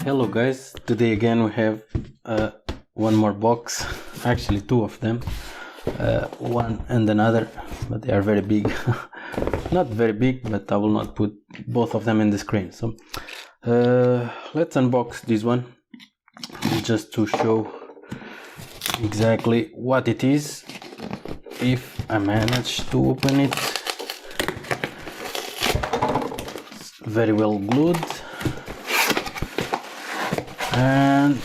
Hello guys, today again we have one more box, actually two of them, one and another, but they are very big. Not very big, but I will not put both of them in the screen. So let's unbox this one just to show exactly what it is, if I manage to open it. It's very well glued. And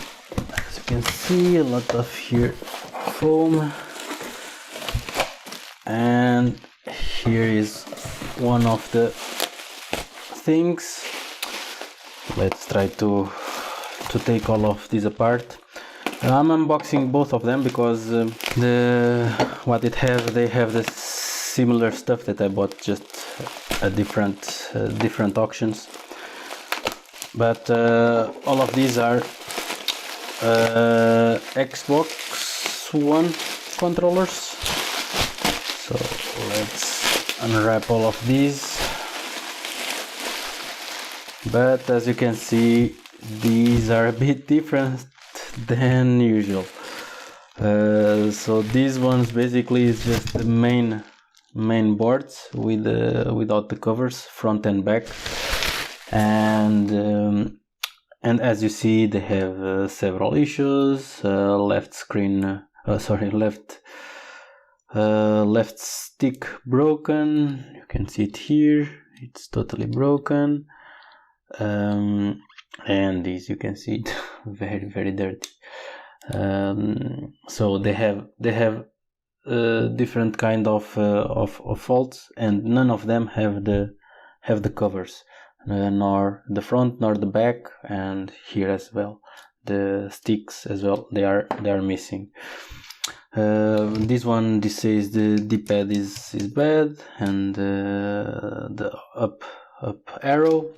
as you can see, a lot of here foam, and here is one of the things. Let's try to take all of these apart. I'm unboxing both of them because they have the similar stuff that I bought just at different auctions. But all of these are Xbox One controllers. So let's unwrap all of these. But as you can see, these are a bit different than usual. So these ones basically is just the main boards with without the covers, front and back. And as you see, they have several issues. Left stick broken. You can see it here, it's totally broken. And this, you can see it very dirty. So they have different kind of faults, and none of them have the covers. Nor the front nor the back, and here as well the sticks as well, they are missing. This says the D-pad is bad, and the up arrow.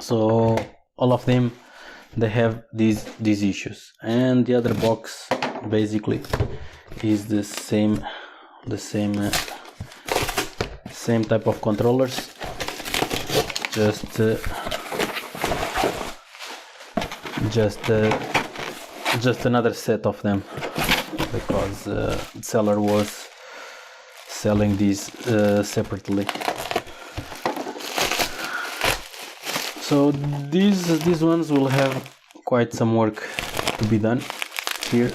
So all of them, they have these issues. And the other box basically is the same type of controllers, just another set of them, because the seller was selling these separately. So these ones will have quite some work to be done here.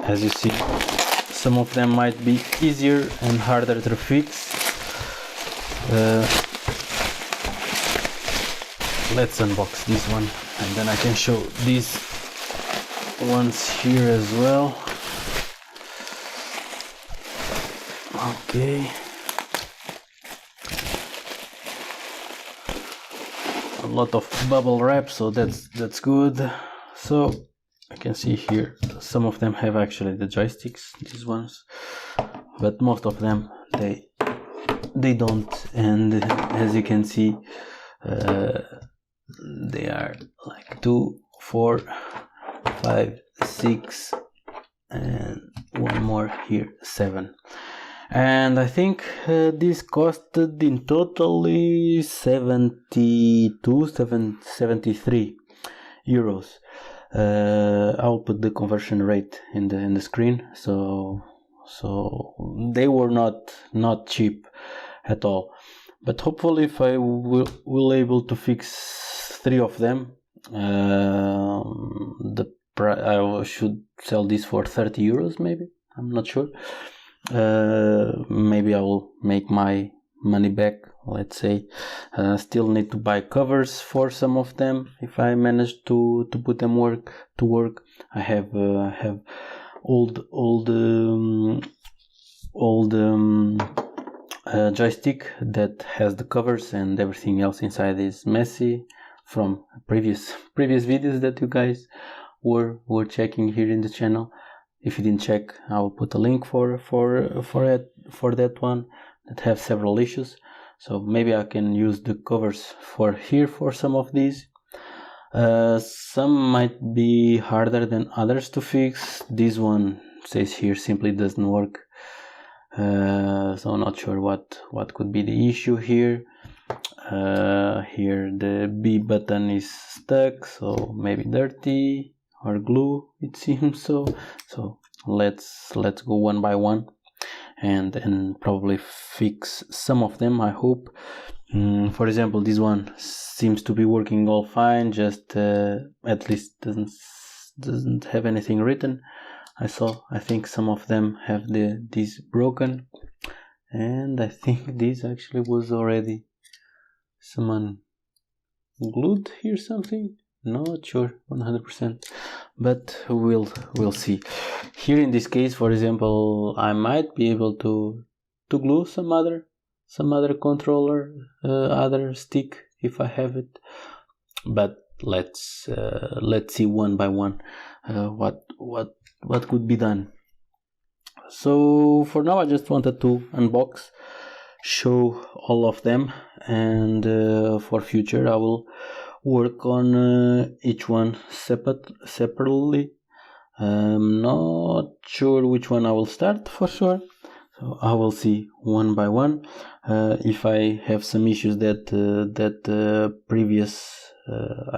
As you see, some of them might be easier and harder to fix. Let's unbox this one, and then I can show these ones here as well. Okay, a lot of bubble wrap, so that's good. So I can see here some of them have actually the joysticks, these ones, but most of them they don't. And as you can see, they are like 2, 4, 5, 6, and one more here, 7. And I think this costed in totally 73 euros. I'll put the conversion rate in the screen. So they were not cheap at all. But hopefully, if I will able to fix 3 of them, I should sell this for 30 euros maybe. I'm not sure. Maybe I will make my money back, let's say. Still need to buy covers for some of them if I manage to put them to work. I have old joystick that has the covers, and everything else inside is messy from previous videos that you guys were checking here in the channel. If you didn't check, I will put a link for that one that have several issues. So maybe I can use the covers for some of these. Some might be harder than others to fix. This one says here simply doesn't work. So I'm not sure what could be the issue here. Here the B button is stuck, so maybe dirty or glue, it seems. So let's go one by one and probably fix some of them, I hope. For example, this one seems to be working all fine, just at least doesn't have anything written. I think some of them have this broken, and I think this actually was already someone glued here something. Not sure 100%, but we'll see. Here in this case, for example, I might be able to glue some other controller, other stick if I have it. But let's see one by one what could be done. So for now, I just wanted to unbox, show all of them, and for future I will work on each one separately. I'm not sure which one I will start for sure, so I will see one by one. If I have some issues that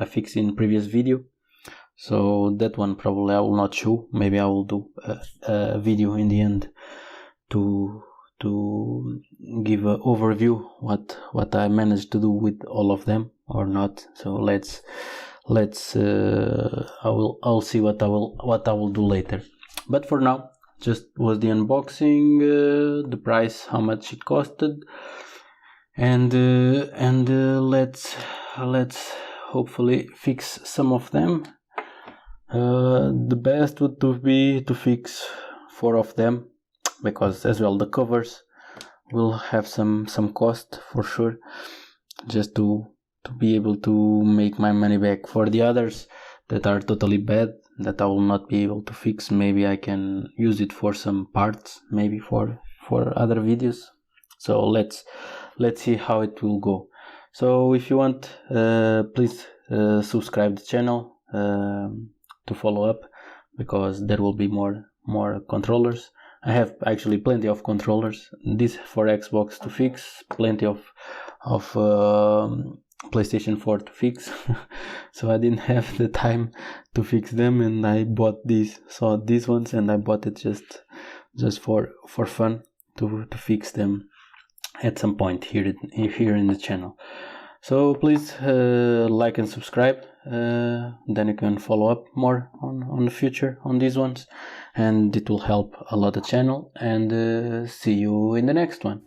I fixed in previous video, so that one probably I will not show. Maybe I will do a video in the end to give an overview what I managed to do with all of them or not. So I'll see what I will do later. But for now, just was the unboxing, the price, how much it costed, and let's hopefully fix some of them. The best would be to fix 4 of them, because as well the covers will have some cost for sure, just to be able to make my money back. For the others that are totally bad, that I will not be able to fix, maybe I can use it for some parts, maybe for other videos. So let's see how it will go. So if you want, please subscribe the channel to follow up, because there will be more controllers. I have actually plenty of controllers. This for Xbox to fix, plenty of PlayStation 4 to fix. So I didn't have the time to fix them, and I bought these ones, and I bought it just for fun to fix them at some point here in the channel. So please like and subscribe, then you can follow up more on the future on these ones, and it will help a lot the channel. And see you in the next one.